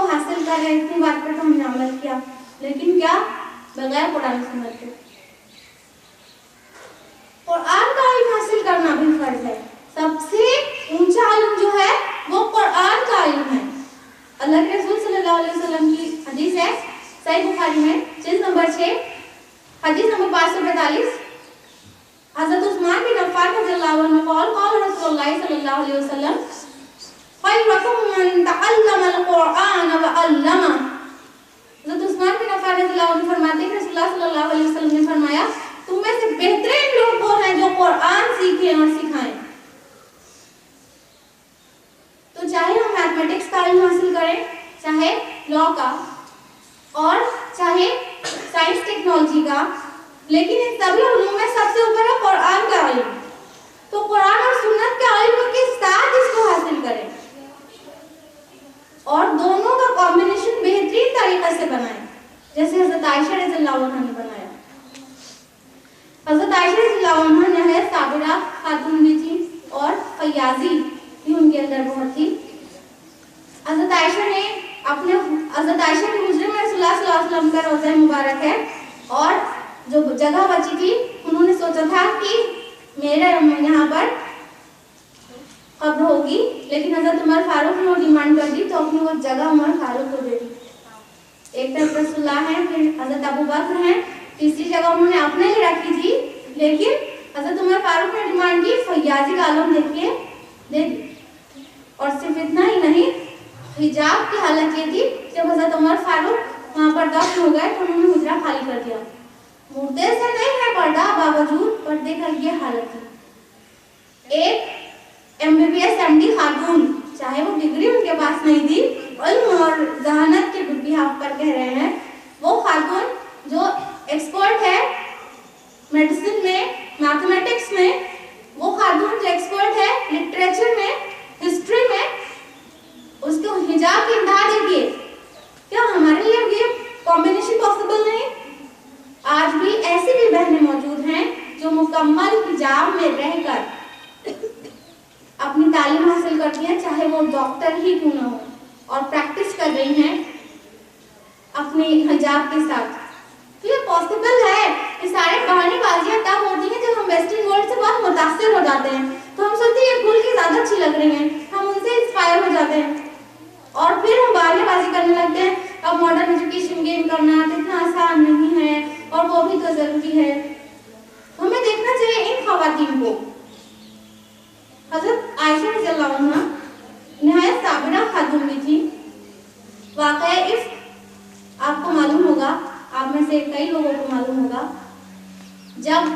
کو حاصل کر رہے ہیں, اتنی بات پر تو ہم نے عمل کیا, لیکن کیا بغیر قرآن سنت کے. قرآن کا علم حاصل کرنا بھی فرض ہے. سب سے اونچا علم جو ہے وہ قرآن کا علم ہے. اللہ کے رسول صلی اللہ علیہ وسلم کی حدیث ہے صحیح بخاری میں جلد نمبر 6 حدیث نمبر 542. حضرت عثمان بن عفان رضی اللہ عنہ قال قال رسول اللہ صلی اللہ علیہ وسلم خیرکم من تعلم القرآن وعلمہ. حضرت عثمان بن عفان رضی اللہ عنہ فرماتے ہیں رسول اللہ صلی اللہ علیہ وسلم نے فرمایا تم میں سے بہترین لوگ وہ ہیں جو قرآن سیکھیں اور سکھائیں. تو چاہے ہم میتھمیٹکس کا علم حاصل کریں, چاہے لا کا, اور چاہے سائنس ٹیکنالوجی کا, لیکن ان سبھی علوم میں سب سے اوپر ہے قرآن کا علم. تو قرآن اور سنت کے علم کے ساتھ اس کو حاصل کریں اور دونوں کا کمبینیشن بہترین طریقے سے بنائیں, جیسے حضرت عائشہ رضی اللہ عنہ نے بنایا. حضرت عائشہ رضی اللہ عنہ نہایت صابرہ خاتون بھی تھی اور فیاضی بھی ان کے اندر بہت تھی. حضرت عائشہ نے حضرت عائشہ کے حجرے میں رسول اللہ صلی اللہ علیہ وسلم کا روضہ مبارک ہے, اور جو جگہ بچی تھی انہوں نے سوچا تھا کہ میرے یہاں پر قبر ہوگی, لیکن حضرت عمر فاروق نے ڈیمانڈ کر دی تو اپنی وہ جگہ عمر فاروق کو دے دی. ایک طرف رسول اللہ ہیں, پھر حضرت ابو بکر ہیں, تیسری جگہ انہوں نے اپنے لیے رکھی تھی, لیکن حضرت عمر فاروق نے ڈیمانڈ کی فیاضی کا عالم دیکھیے دے دی. اور صرف اتنا ہی نہیں, حجاب کی حالت یہ تھی جب حضرت عمر فاروق وہاں پر دفن ہو گئے تو انہوں نے حجرہ خالی کر دیا. مردے سے نہیں ہے پردہ, باوجود پردے کا یہ حالت تھی. ایک MBBS MD خاتون, چاہے وہ ڈگری ان کے پاس نہیں تھی, علم اور ذہانت کے بحاف پر کہہ رہے ہیں, وہ خاتون جو ایکسپرٹ ہے میڈیسن میں, میتھمیٹکس میں, وہ خاتون جو ایکسپرٹ ہے لٹریچر میں, ہسٹری میں, اس کو حجاب کی انتہا دیکھیے. کیا ہمارے لیے یہ کمبینیشن پاسبل نہیں؟ آج بھی ایسی بھی بہنیں موجود ہیں جو مکمل حجاب میں رہ کر اپنی تعلیم حاصل کرتی ہیں, چاہے وہ ڈاکٹر ہی کیوں نہ ہو, اور پریکٹس کر رہی ہیں اپنے حجاب کے ساتھ. تو یہ پاسبل ہے. یہ سارے بہانے بازیاں تب ہوتی ہیں جب ہم ویسٹرن ورلڈ سے بہت متاثر ہو جاتے ہیں, تو ہم سوچتے ہیں یہ کھل کے زیادہ اچھی لگ رہی ہیں, ہم ان سے انسپائر ہو جاتے ہیں, اور پھر ہم بہانے بازی کرنے لگتے ہیں اب ماڈرن ایجوکیشن گین کرنا اتنا آسان نہیں ہے, اور وہ بھی تو ضروری ہے. ہمیں دیکھنا چاہیے ان خواتین کو. حضرت عائشہ رضی اللہ عنہ نہایت صابرہ خاتون بھی تھی. واقعہ عفق آپ کو معلوم ہوگا, آپ میں سے کئی لوگوں کو معلوم ہوگا, جب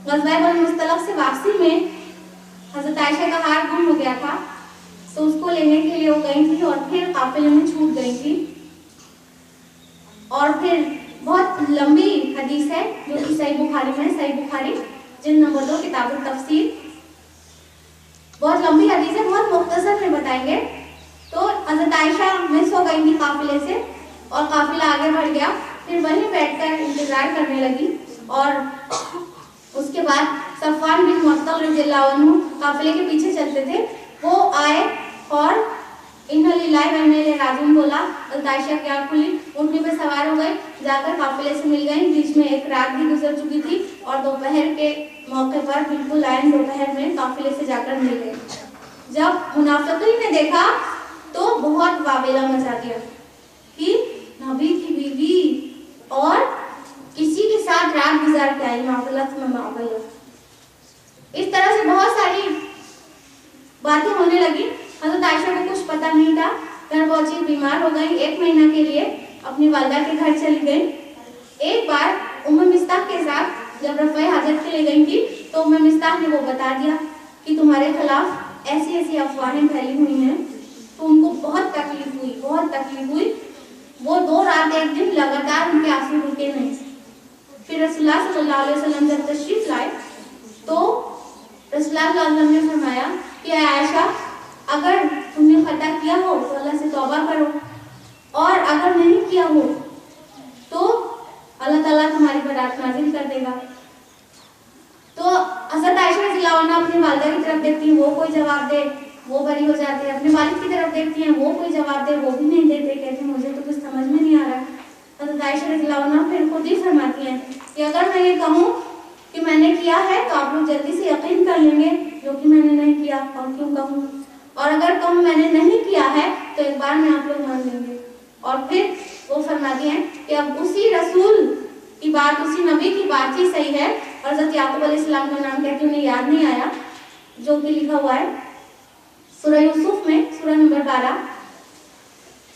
غزوہ بنی مصطلق سے واپسی میں حضرت عائشہ کا ہار گم ہو گیا تھا تو اس کو لینے کے لیے وہ گئی تھی, اور پھر قافلے میں چھوٹ گئی تھی. اور پھر بہت لمبی حدیث ہے جو کہ صحیح بخاری میں, صحیح بخاری جلد نمبر 2 کتاب التفسیر, بہت لمبی حدیث ہے, بہت مختصر میں بتائیں گے. تو حضرت عائشہ مس ہو گئی تھی قافلے سے, اور قافلہ آگے بڑھ گیا, پھر وہیں بیٹھ کر انتظار کرنے لگی. اور اس کے بعد صفوان بن معطل رضی اللہ عنہ قافلے کے پیچھے چلتے تھے, وہ آئے اور اِنَّ لِلَّهِ وَإِنَّا إِلَيْهِ رَاجِعُونَ بولا. حضرت عائشہ کی آنکھ کھلی, اونٹنی پہ سوار ہو گئی, جا کر قافلے سے مل گئی. بیچ میں ایک رات بھی گزر چکی تھی, اور دوپہر کے موقع پر بالکل عین دوپہر میں قافلے سے جا کر مل گئی. جب منافقین نے دیکھا تو بہت واویلا مچا دیا کہ نبی کی بیوی اور کسی کے ساتھ رات گزار کے آئی, معاملات میں معاملات. اس طرح سے بہت ساری باتیں ہونے لگی. حضرت عائشہ کو کچھ پتہ نہیں تھا, گھر پہنچی, بیمار ہو گئی, 1 مہینہ کے لیے اپنی والدہ کے گھر چلی گئی. ایک بار ام مصطح کے ساتھ جب رفع حاجت کے لیے گئی تھی تو ام مصطح نے وہ بتا دیا کہ تمہارے خلاف ایسی ایسی افواہیں پھیلی ہوئی ہیں. تو ان کو بہت تکلیف ہوئی, بہت تکلیف ہوئی. وہ 2 رات 1 دن لگاتار ان کے آنسو رکے نہیں. پھر رسول اللہ صلی اللہ علیہ وسلم جب تشریف لائے تو رسول اللہ صلی اللہ علیہ وسلم نے فرمایا کہ اے عائشہ, اگر تم نے خطا کیا ہو تو اللہ سے توبہ کرو, اور اگر نہیں کیا ہو تو اللہ تعالیٰ تمہاری برات نازل کر دے گا. تو حضرت عائشہ رضی اللہ عنہ اپنی والدہ کی طرف دیکھتی ہیں, وہ کوئی جواب دے وہ بری ہو جاتے ہیں. اپنے والد کی طرف دیکھتی ہیں, وہ کوئی جواب دے وہ بھی نہیں دیتے, کہتے ہیں عائشہ رضی اللہ عنہا پھر خود ہی فرماتی ہیں کہ اگر میں یہ کہوں کہ میں نے کیا ہے تو آپ لوگ جلدی سے یقین کر لیں گے، جو کہ میں نے نہیں کیا اور کیوں کہوں، اور اگر کہوں میں نے نہیں کیا ہے تو ایک بار میں آپ لوگ مان لیں گے۔ اور پھر وہ فرماتی ہیں کہ اب اسی رسول کی بات، اسی نبی کی بات ہی صحیح ہے۔ اور حضرت یعقوب علیہ السلام کا نام کہتے انہیں یاد نہیں آیا، جو کہ لکھا ہوا ہے سورہ یوسف میں، سورہ نمبر 12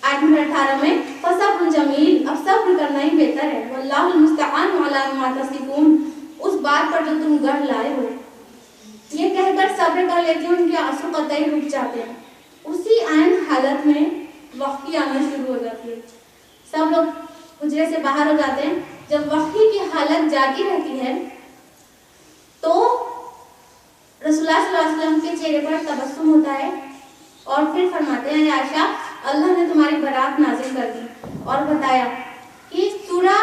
آیت نمبر 18 میں، فصبر جمیل، اب صبر کرنا ہی بہتر ہے، واللہ المستعان علی ما تصفون، اس بات پر جو تم گڑھ لائے ہو۔ یہ کہہ کر صبر کر لیتی ہیں، ان کے آنسو قطعی رک جاتے ہیں۔ اسی عین حالت میں وحی آنا شروع ہو جاتی ہے، سب لوگ حجرے سے باہر ہو جاتے ہیں۔ جب وحی کی حالت جاتی رہتی ہے تو رسول اللہ صلی اللہ علیہ وسلم کے چہرے پر تبسم ہوتا ہے، اور پھر فرماتے ہیں عائشہ اللہ نے تمہاری برات نازل کر دی، اور بتایا کہ سورہ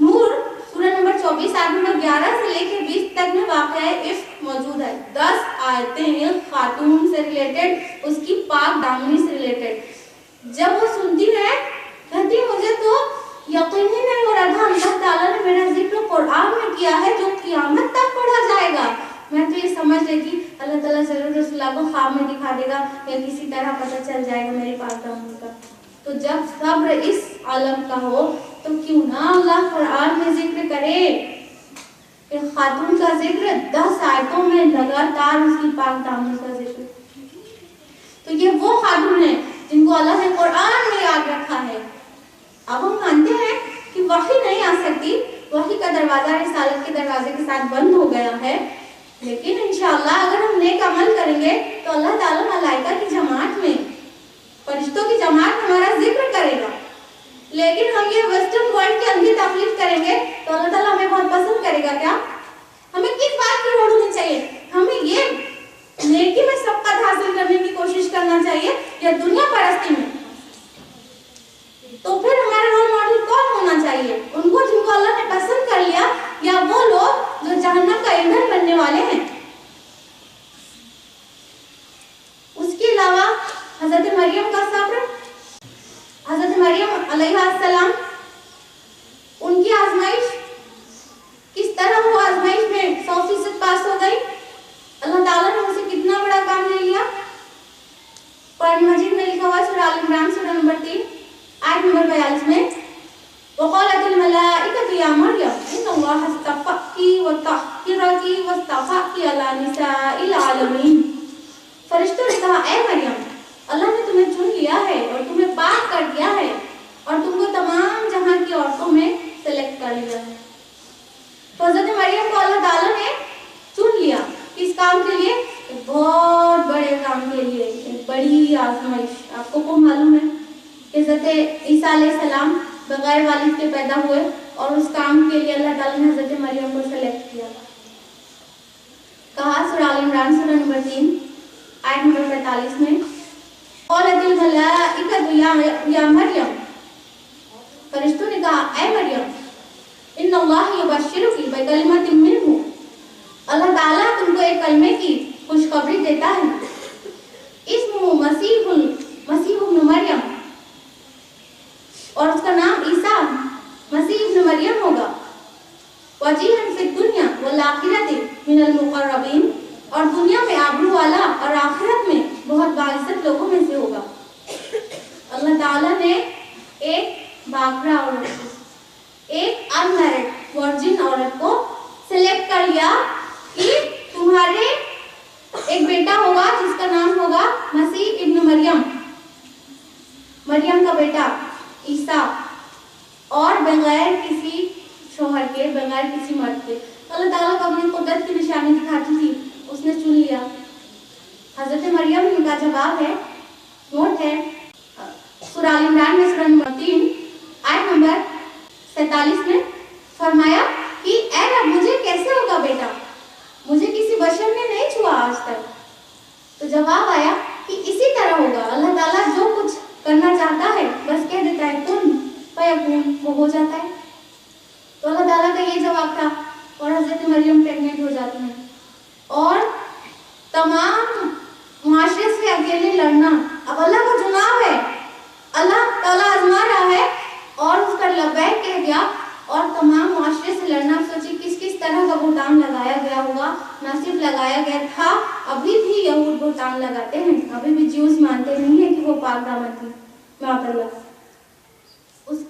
نور سورہ نمبر 24 آیت نمبر 11 سے لے کے 20 تک میں واقعہ عفق موجود ہے۔ 10 آیتیں ایک خاتون سے ریلیٹڈ، اس کی پاک دامنی سے ریلیٹڈ۔ جب وہ سنتی ہے کہتی مجھے تو یقین ہی نہیں ہو رہا تھا اللہ تعالیٰ نے میرا ذکر قرآن میں کیا ہے جو قیامت تک پڑھا جائے گا۔ میں تو یہ سمجھ لیتی اللہ تعالیٰ ضرور رسول اللہ کو خواب میں دکھا دے گا یا کسی طرح پتہ چل جائے گا میری پاک دامنی کا۔ تو جب صبر اس عالم کا ہو تو کیوں نہ اللہ قرآن میں ذکر کرے، ایک خاتون کا ذکر 10 آیتوں میں لگاتار اس کی پاک دامنی کا ذکر۔ تو یہ وہ خاتون ہے جن کو اللہ نے قرآن میں یاد رکھا ہے۔ اب ہم مانتے ہیں کہ وحی نہیں آ سکتی، وحی کا دروازہ رسالت کے دروازے کے ساتھ بند ہو گیا ہے، لیکن انشاءاللہ اگر ہم نیک عمل کریں گے تو اللہ تعالیٰ ملائکہ کی جماعت میں، فرشتوں کی جماعت میں ہمارا ذکر کرے گا۔ لیکن ہم یہ ویسٹرن ورلڈ کے اندھی تکلیف کریں گے تو اللہ تعالیٰ ہمیں بہت پسند کرے گا کیا؟ ہمیں کس بات کی ہوڑ ہونی چاہیے؟ ہمیں یہ نیکی میں سبقت حاصل کرنے کی کوشش کرنا چاہیے یا دنیا پرستی میں؟ تو پھر ہمارا رول ماڈل کون ہونا چاہیے؟ ان کو جن کو اللہ نے پسند کر لیا، یا وہ لوگ جو جہنم کا ایندھن بننے والے ہیں؟ اس کے علاوہ حضرت مریم کا صبر، حضرت مریم علیہ السلام، ان کی آزمائش کس طرح وہ آزمائش میں 100% پاس ہو گئی، اللہ تعالیٰ نے اسے کتنا بڑا کام لے لیا۔ قرآن مجید میں لکھا ہوا سورہ آل عمران سورہ نمبر 3 آیت نمبر 42 میں، وقالت الملائکۃ یا مریم ان اللہ اصطفاکی وطہرکی واصطفاکی علی نساء العالمین، فرشتوں نے کہا اے مریم اللہ نے تمہیں چن لیا ہے اور تمہیں پاک کر دیا ہے اور تم کو تمام جہاں کی عورتوں میں سلیکٹ کر لیا ہے۔ تو حضرت مریم کو اللہ تعالیٰ نے چن لیا کس کام کے لیے؟ ایک بہت بڑے کام کے لیے، ایک بڑی آزمائش۔ آپ کو معلوم ہے کہ حضرت عیسیٰ علیہ السلام بغیر والد کے پیدا ہوئے اور اس کام کے لیے اللہ تعالیٰ نے حضرت مریم کو سلیکٹ کیا۔ کہا سورہ آل عمران سورہ نمبر 3 آیت نمبر 45 میں، قالت الملائکۃ یا مریم، فرشتوں نے کہا اے مریم ان اللہ یبشرک بکلمۃ منہ، اللہ تعالیٰ تم کو ایک کلمے کی خوشخبری دیتا ہے، اسمہ مسیح ابن مریم، اور اس کا نام عیسیٰ مسیح ابن مریم ہوگا، وجیہا فی الدنیا والآخرۃ من المقربین، اور دنیا میں آبرو والا اور آخرت میں بہت باعزت لوگوں میں سے ہوگا۔ اللہ تعالیٰ نے ایک باکرا عورت کو، ایک انمیرڈ ورجن عورت کو سلیکٹ کر لیا کہ تمہارے ایک بیٹا ہوگا جس کا نام ہوگا مسیح ابن مریم، مریم کا بیٹا عیسیٰ، اور بغیر کسی شوہر کے، بغیر کسی مرد کے۔ اللہ تعالیٰ کو اپنی قدرت کی نشانی دکھاتی تھی، اس نے چن لیا۔ حضرت مریم ان کا جواب ہے، نوٹ ہے سورہ آل عمران میں سورہ نمبر 3 آیت نمبر 47 میں، فرمایا کہ اے رب مجھے کیسے ہوگا بیٹا، مجھے کسی بشر نے نہیں چھوا آج تک۔ تو جواب آیا کہ اسی طرح ہوگا، اللہ تعالیٰ جو کچھ کرنا چاہتا ہے بس کہہ دیتا ہے کن فیکون، وہ ہو جاتا ہے۔ تو اللہ تعالیٰ کا یہ جواب تھا، اور حضرت مریم پریگننٹ ہو جاتی ہیں، اور تمام معاشرے سے اکیلے لڑنا۔ اب اللہ کا چناؤ ہے، اللہ تعالیٰ آزما رہا ہے، اور اس کا لبیک لبیک کہہ دیا اور تمام معاشرے سے لڑنا. سوچی کس طرح کا بہتان لگایا گیا ہوگا. نہ صرف لگایا گیا تھا, ابھی بھی یہود بہتان لگاتے ہیں, ابھی بھی جیوز مانتے نہیں ہیں کہ وہ پاک دامن تھی. معاذ اللہ. اس کے